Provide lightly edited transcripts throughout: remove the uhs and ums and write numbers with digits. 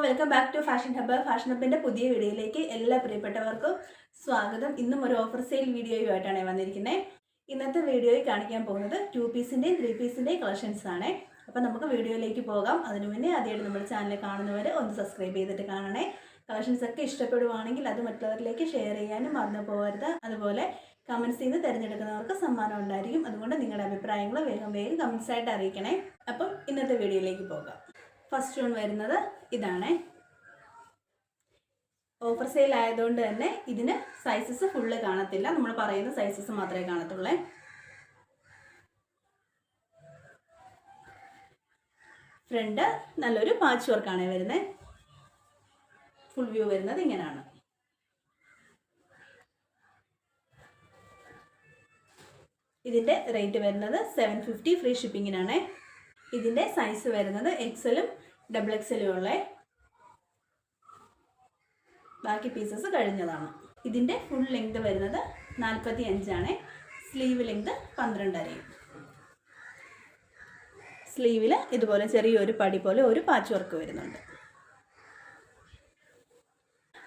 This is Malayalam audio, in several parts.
Welcome back to fashion hub. ഫാഷൻ ഹബ്ബിൻ്റെ പുതിയ വീഡിയോയിലേക്ക് എല്ലാ പ്രിയപ്പെട്ടവർക്കും സ്വാഗതം. ഇന്നും ഒരു ഓഫർ സെയിൽ വീഡിയോയുമായിട്ടാണ് വന്നിരിക്കുന്നത്. ഇന്നത്തെ വീഡിയോയിൽ കാണിക്കാൻ പോകുന്നത് 2 പീസിൻ്റെയും 3 പീസിൻ്റെയും കളക്ഷൻസ് ആണ്. അപ്പോൾ നമുക്ക് വീഡിയോയിലേക്ക് പോകാം. അതിനു മുന്നേ ആദ്യമായിട്ട് നമ്മുടെ ചാനൽ കാണുന്നവർ ഒന്ന് സബ്സ്ക്രൈബ് ചെയ്തിട്ട് കാണണേ. കളക്ഷൻസ് ഒക്കെ ഇഷ്ടപ്പെടുവാണെങ്കിൽ അത് മറ്റുള്ളവരിലേക്ക് ഷെയർ ചെയ്യാനും മറന്നു പോകരുത്. അതുപോലെ കമൻസിൽ നിന്ന് തിരഞ്ഞെടുക്കുന്നവർക്ക് സമ്മാനം ഉണ്ടായിരിക്കും. അതുകൊണ്ട് നിങ്ങളുടെ അഭിപ്രായങ്ങൾ വേഗം കമൻസ് ആയിട്ട് അറിയിക്കണേ. അപ്പം ഇന്നത്തെ വീഡിയോയിലേക്ക് പോകാം. ഫസ്റ്റ് വൺ വരുന്നത് ഇതാണ്. ഓഫർ സെയിൽ ആയതുകൊണ്ട് തന്നെ ഇതിന് സൈസസ് ഫുള്ള് കാണത്തില്ല, നമ്മൾ പറയുന്ന സൈസസ് മാത്രമേ കാണത്തുള്ളൂ. ഫ്രണ്ട് നല്ലൊരു പാച്ച് വർക്കാണ് വരുന്നത്. ഫുൾ വ്യൂ വരുന്നത് ഇങ്ങനെയാണ്. ഇതിൻ്റെ റേറ്റ് വരുന്നത് 750 ഫ്രീ ഷിപ്പിങ്ങിനാണ്. ഇതിൻ്റെ സൈസ് വരുന്നത് എക്സലും ഡബിൾ എക്സലും ഉള്ള. ബാക്കി പീസസ് കഴിഞ്ഞതാണ്. ഇതിൻ്റെ ഫുൾ ലെങ്ത് വരുന്നത് 45 ആണ്. Sleeve length 12.5. സ്ലീവിൽ ഇതുപോലെ ചെറിയൊരു പടി പോലെ ഒരു പാച്ച് വർക്ക് വരുന്നുണ്ട്.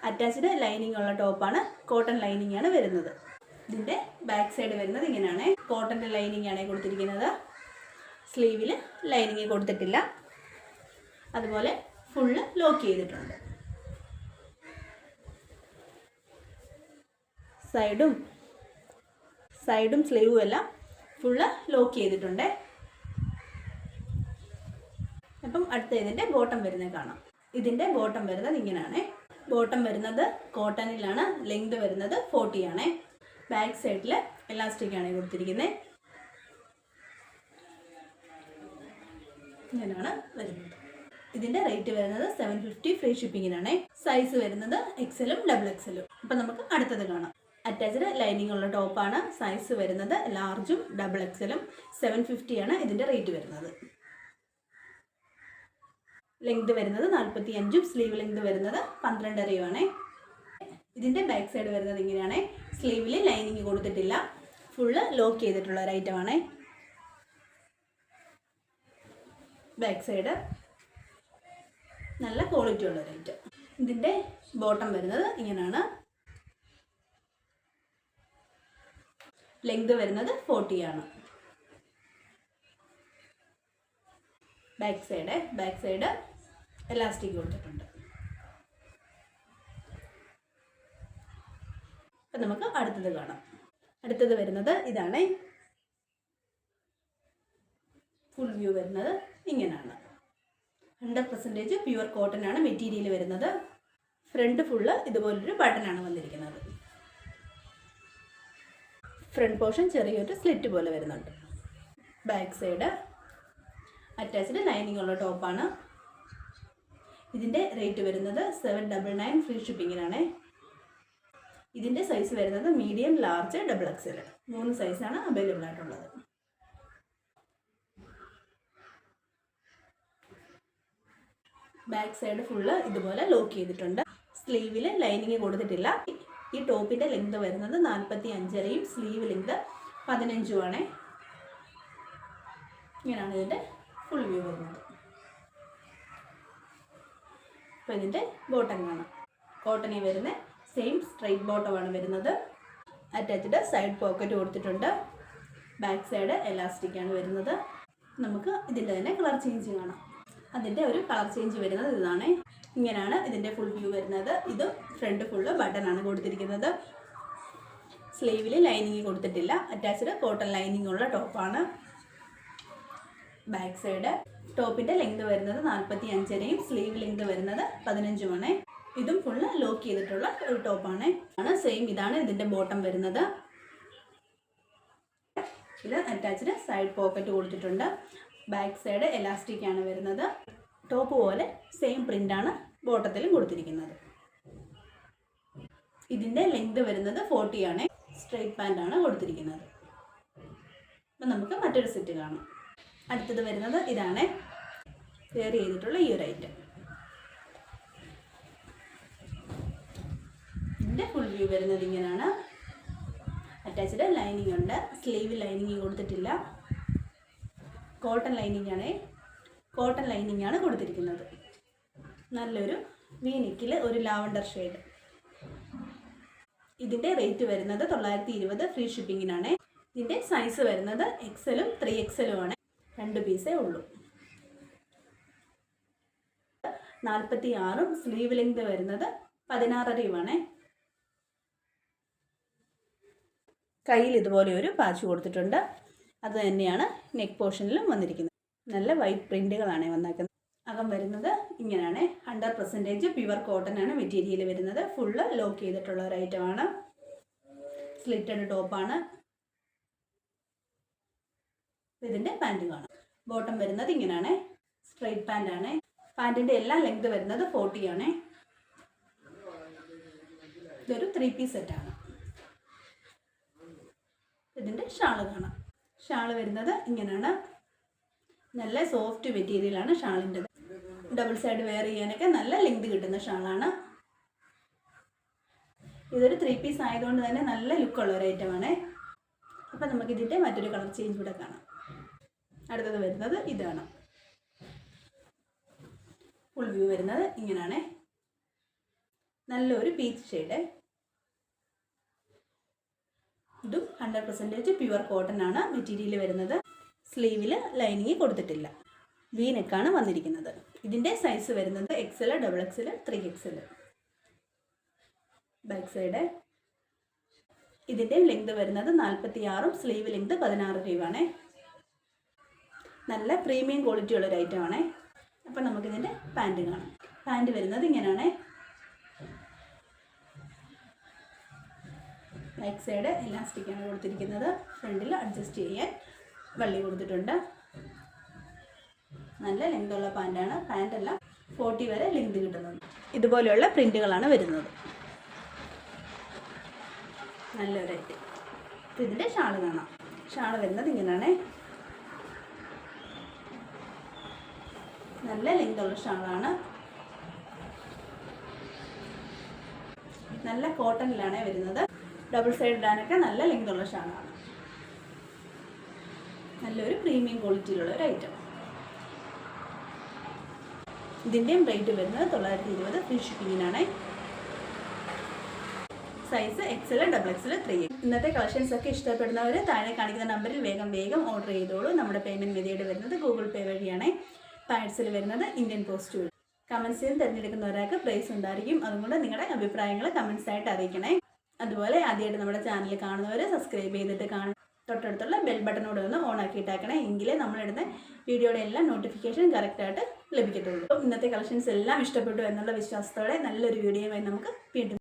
അറ്റാച്ച്ഡ് ലൈനിങ് ഉള്ള ടോപ്പാണ്. കോട്ടൺ ലൈനിങ് ആണ് വരുന്നത്. ഇതിൻ്റെ ബാക്ക് സൈഡ് വരുന്നത് ഇങ്ങനെയാണ്. കോട്ടൻ്റെ ലൈനിങ് ആണ് കൊടുത്തിരിക്കുന്നത്. സ്ലീവിൽ ലൈനിങ് കൊടുത്തിട്ടില്ല. അതുപോലെ ഫുള്ള് ലോക്ക് ചെയ്തിട്ടുണ്ട്. സൈഡും സ്ലീവും എല്ലാം ഫുള്ള് ലോക്ക് ചെയ്തിട്ടുണ്ട്. അപ്പം അടുത്ത ഇതിൻ്റെ ബോട്ടം വരുന്നത് കാണാം. ഇതിൻ്റെ ബോട്ടം വരുന്നത് ഇങ്ങനെയാണ്. ബോട്ടം വരുന്നത് കോട്ടണിലാണ്. ലെങ്ത് വരുന്നത് 40 ആണ്. ബാക്ക് സൈഡിൽ എലാസ്റ്റിക് ആണ് കൊടുത്തിരിക്കുന്നത്. ഇങ്ങനെയാണ് വരുന്നത്. ഇതിൻ്റെ റേറ്റ് വരുന്നത് 750 ഫ്രീ ഷിപ്പിങ്ങിനാണ്. സൈസ് വരുന്നത് എക്സലും ഡബിൾ എക്സലും. അപ്പം നമുക്ക് അടുത്തത് കാണാം. അറ്റാച്ച്ഡ് ലൈനിങ് ഉള്ള ടോപ്പാണ്. സൈസ് വരുന്നത് ലാർജും ഡബിൾ എക്സലും. 750 ആണ് ഇതിൻ്റെ റേറ്റ് വരുന്നത്. ലെങ്ത് വരുന്നത് 45ഉം സ്ലീവ് ലെങ്ത് വരുന്നത് 12.5 ആണ്. ഇതിൻ്റെ ബാക്ക് സൈഡ് വരുന്നത് ഇങ്ങനെയാണ്. സ്ലീവിൽ ലൈനിങ് കൊടുത്തിട്ടില്ല. ഫുള്ള് ലോക്ക് ചെയ്തിട്ടുള്ള ഒരു ഐറ്റമാണ്. ബാക്ക് സൈഡ് നല്ല ക്വാളിറ്റി ഉള്ള ഒരു ഐറ്റം. ഇതിൻ്റെ ബോട്ടം വരുന്നത് ഇങ്ങനെയാണ്. ലെങ്ത് വരുന്നത് 40 ആണ്. ബാക്ക് സൈഡ് എലാസ്റ്റിക് കൊടുത്തിട്ടുണ്ട്. അപ്പം നമുക്ക് അടുത്തത് കാണാം. അടുത്തത് വരുന്നത് ഇതാണ്. ഫുൾ വ്യൂ വരുന്നത് ഇങ്ങനെയാണ്. 100% പ്യുവർ കോട്ടൺ ആണ് മെറ്റീരിയൽ വരുന്നത്. ഫ്രണ്ട് ഫുള്ള് ഇതുപോലൊരു ബട്ടനാണ് വന്നിരിക്കുന്നത്. ഫ്രണ്ട് പോർഷൻ ചെറിയൊരു സ്ലിറ്റ് പോലെ വരുന്നുണ്ട്. ബാക്ക് സൈഡ് അറ്റാച്ച്ഡ് ലൈനിങ് ഉള്ള ടോപ്പാണ്. ഇതിൻ്റെ റേറ്റ് വരുന്നത് 799 ഫ്രീ ഷിപ്പിങ്ങിനാണ്. ഇതിൻ്റെ സൈസ് വരുന്നത് മീഡിയം, ലാർജ്, ഡബിൾ എക്സൽ 3 സൈസാണ് അവൈലബിൾ ആയിട്ടുള്ളത്. ബാക്ക് സൈഡ് ഫുള്ള് ഇതുപോലെ ലോക്ക് ചെയ്തിട്ടുണ്ട്. സ്ലീവിൽ ലൈനിങ് കൊടുത്തിട്ടില്ല. ഈ ടോപ്പിൻ്റെ ലെങ്ത് വരുന്നത് 45.5യും സ്ലീവ് ലെങ്ത് 15ഉം ആണ്. ഇങ്ങനെയാണ് ഇതിൻ്റെ ഫുൾ വ്യൂ വരുന്നത്. അപ്പോൾ ഇതിൻ്റെ ബോട്ടം കാണാം. കോട്ടണിൽ വരുന്ന സെയിം സ്ട്രൈറ്റ് ബോട്ടമാണ് വരുന്നത്. അറ്റാച്ച്ഡ് സൈഡ് പോക്കറ്റ് കൊടുത്തിട്ടുണ്ട്. ബാക്ക് സൈഡ് എലാസ്റ്റിക് ആണ് വരുന്നത്. നമുക്ക് ഇതിൻ്റെ തന്നെ കളർ ചേഞ്ച് കാണാം. അതിൻ്റെ ഒരു കളർ ചേഞ്ച് വരുന്നത് ഇതാണ്. ഇങ്ങനെയാണ് ഇതിൻ്റെ ഫുൾ വ്യൂ വരുന്നത്. ഇത് ഫ്രണ്ട് ഫുള്ള് ബട്ടനാണ് കൊടുത്തിരിക്കുന്നത്. സ്ലീവിൽ ലൈനിങ് കൊടുത്തിട്ടില്ല. അറ്റാച്ച്ഡ് കോട്ടൺ ലൈനിങ് ഉള്ള ടോപ്പാണ്. ബാക്ക് സൈഡ് ടോപ്പിൻ്റെ ലെങ്ത് വരുന്നത് 45.5യും സ്ലീവ് ലെങ്ത് വരുന്നത് 15ഉം ആണ്. ഇതും ഫുള്ള് ലോക്ക് ചെയ്തിട്ടുള്ള ഒരു ടോപ്പാണ്. സെയിം ഇതാണ് ഇതിൻ്റെ ബോട്ടം വരുന്നത്. ഇത് അറ്റാച്ച്ഡ് സൈഡ് പോക്കറ്റ് കൊടുത്തിട്ടുണ്ട്. ബാക്ക് സൈഡ് എലാസ്റ്റിക് ആണ് വരുന്നത്. ടോപ്പ് പോലെ സെയിം പ്രിൻ്റാണ് ബോട്ടത്തിലും കൊടുത്തിരിക്കുന്നത്. ഇതിൻ്റെ ലെങ്ത് വരുന്നത് 40 ആണ്. സ്ട്രെയിറ്റ് പാൻ്റാണ് കൊടുത്തിരിക്കുന്നത്. അപ്പം നമുക്ക് മറ്റൊരു സെറ്റ് കാണാം. അടുത്തത് വരുന്നത് ഇതാണ്. വെയർ ചെയ്തിട്ടുള്ള ഈ ഒരു ഐറ്റം. ഇതിൻ്റെ ഫുൾ വ്യൂ വരുന്നത് ഇങ്ങനെയാണ്. അറ്റാച്ച്ഡ് ലൈനിങ് ഉണ്ട്. സ്ലീവ് ലൈനിങ് കൊടുത്തിട്ടില്ല. കോട്ടൺ ലൈനിങ് ആണ് കൊടുത്തിരിക്കുന്നത്. നല്ലൊരു വി നെക്കിൽ ഒരു ലാവണ്ടർ ഷെയ്ഡ്. ഇതിൻ്റെ റേറ്റ് വരുന്നത് 920 ഫ്രീ ഷിപ്പിങ്ങിനാണ്. ഇതിൻ്റെ സൈസ് വരുന്നത് എക്സലും 3XL ആണ്. 2 പീസേ ഉള്ളൂ. 46 സ്ലീവ് ലെങ്ത് വരുന്നത് 16.5 കയ്യിൽ ഇതുപോലെ ഒരു പാച്ച് കൊടുത്തിട്ടുണ്ട്. അത് തന്നെയാണ് നെക്ക് പോർഷനിലും വന്നിരിക്കുന്നത്. നല്ല വൈറ്റ് പ്രിന്റുകളാണ് വന്നേക്കുന്നത്. അകം വരുന്നത് ഇങ്ങനെയാണ്. 100% പ്യുവർ കോട്ടൺ ആണ് മെറ്റീരിയൽ വരുന്നത്. ഫുള്ള് ലോക്ക് ചെയ്തിട്ടുള്ള ഒരു ഐറ്റമാണ്. സ്ലിറ്റഡ് ടോപ്പാണ്. ഇതിൻ്റെ പാൻറ് കാണാം. ബോട്ടം വരുന്നത് ഇങ്ങനെയാണ്. സ്ട്രെയിറ്റ് പാൻ്റാണ്. പാൻറ്റിൻ്റെ എല്ലാ ലെങ്ത് വരുന്നത് 40 ആണ്. ഇതൊരു 3 പീസ് സെറ്റാണ്. ഇതിൻ്റെ ഷാള് കാണാം. ഷാള് വരുന്നത് ഇങ്ങനെയാണ്. നല്ല സോഫ്റ്റ് മെറ്റീരിയലാണ് ഷാളിൻ്റെ. ഡബിൾ സൈഡ് വെയർ ചെയ്യാനൊക്കെ നല്ല ലെങ്ത് കിട്ടുന്ന ഷാളാണ്. ഇതൊരു 3 പീസ് ആയതുകൊണ്ട് തന്നെ നല്ല ലുക്കുള്ള ഒരു ഐറ്റമാണ്. അപ്പം നമുക്കിതിൻ്റെ മറ്റൊരു കളർ ചേഞ്ച് കൂടെ കാണാം. അടുത്തത് വരുന്നത് ഇതാണ്. ഫുൾ വ്യൂ വരുന്നത് ഇങ്ങനെയാണ്. നല്ലൊരു പീച്ച് ഷെയ്ഡ്. ഇതും 100% പ്യുവർ കോട്ടൺ ആണ് മെറ്റീരിയൽ വരുന്നത്. സ്ലീവിൽ ലൈനിങ് കൊടുത്തിട്ടില്ല. വി നെക്കാണ് വന്നിരിക്കുന്നത്. ഇതിൻ്റെ സൈസ് വരുന്നത് XL, XXL, 3XL. Back side. ഇതിൻ്റെ ലെങ്ത് വരുന്നത് 46 സ്ലീവ് ലെങ്ത് 16 നല്ല പ്രീമിയം ക്വാളിറ്റി ഉള്ളൊരു ഐറ്റമാണ്. അപ്പം നമുക്കിതിൻ്റെ പാൻറ് കാണാം. പാൻറ് വരുന്നത് ഇങ്ങനെയാണ്. ബാക്ക് സൈഡ് എലാസ്റ്റിക്കാണ് കൊടുത്തിരിക്കുന്നത്. ഫ്രണ്ടിൽ അഡ്ജസ്റ്റ് ചെയ്യാൻ വള്ളി കൊടുത്തിട്ടുണ്ട്. നല്ല ലെങ്തുള്ള പാൻറ്റാണ്. പാൻറ്റെല്ലാം 40 വരെ ലെങ്ത് കിട്ടുന്നുണ്ട്. ഇതുപോലെയുള്ള പ്രിൻറ്റുകളാണ് വരുന്നത്. നല്ലൊരു ഐറ്റം. ഇതിൻ്റെ ഷാള് കാണാം. ഷാള് വരുന്നത് ഇങ്ങനെയാണ്. നല്ല ലെങ്തുള്ള ഷാളാണ്. നല്ല കോട്ടണിലാണ് വരുന്നത്. ഡബിൾ സൈഡ് ഇടാനൊക്കെ നല്ല ലെങ്തുള്ള ഷാളാണ്. നല്ലൊരു പ്രീമിയം ക്വാളിറ്റിയിലുള്ള ഒരു ഐറ്റം. ഇതിൻ്റെയും റേറ്റ് വരുന്നത് 920 ഫ്രീ ഷിപ്പിങ്ങിനാണ്. Size XL, XXL, 3XL. ഇന്നത്തെ കളക്ഷൻസ് ഒക്കെ ഇഷ്ടപ്പെടുന്നവർ താഴെ കാണിക്കുന്ന നമ്പറിൽ വേഗം ഓർഡർ ചെയ്തോളൂ. നമ്മുടെ പേയ്മെൻറ്റ് മെത്തേഡ് വരുന്നത് ഗൂഗിൾ പേ വഴിയാണ്. പാഴ്സൽ വരുന്നത് ഇന്ത്യൻ പോസ്റ്റ് വഴി. കമൻസിൽ തിരഞ്ഞെടുക്കുന്ന ഒരാൾക്ക് പ്രൈസ് ഉണ്ടായിരിക്കും. അതുകൊണ്ട് നിങ്ങളുടെ അഭിപ്രായങ്ങൾ കമൻസ് ആയിട്ട് അറിയിക്കണേ. അതുപോലെ ആദ്യമായിട്ട് നമ്മുടെ ചാനൽ കാണുന്നവർ സബ്സ്ക്രൈബ് ചെയ്തിട്ട് തൊട്ടടുത്തുള്ള ബെൽ ബട്ടനോട് ഒന്ന് ഓൺ ആക്കിയിട്ടാക്കണേ. എങ്കിലേ നമ്മളിടുന്ന വീഡിയോയുടെ എല്ലാം നോട്ടിഫിക്കേഷൻ കറക്റ്റായിട്ട് ലഭിക്കത്തുള്ളൂ. ഇന്നത്തെ കളക്ഷൻസ് എല്ലാം ഇഷ്ടപ്പെട്ടു എന്നുള്ള വിശ്വാസത്തോടെ നല്ലൊരു വീഡിയോയുമായി നമുക്ക് വീണ്ടും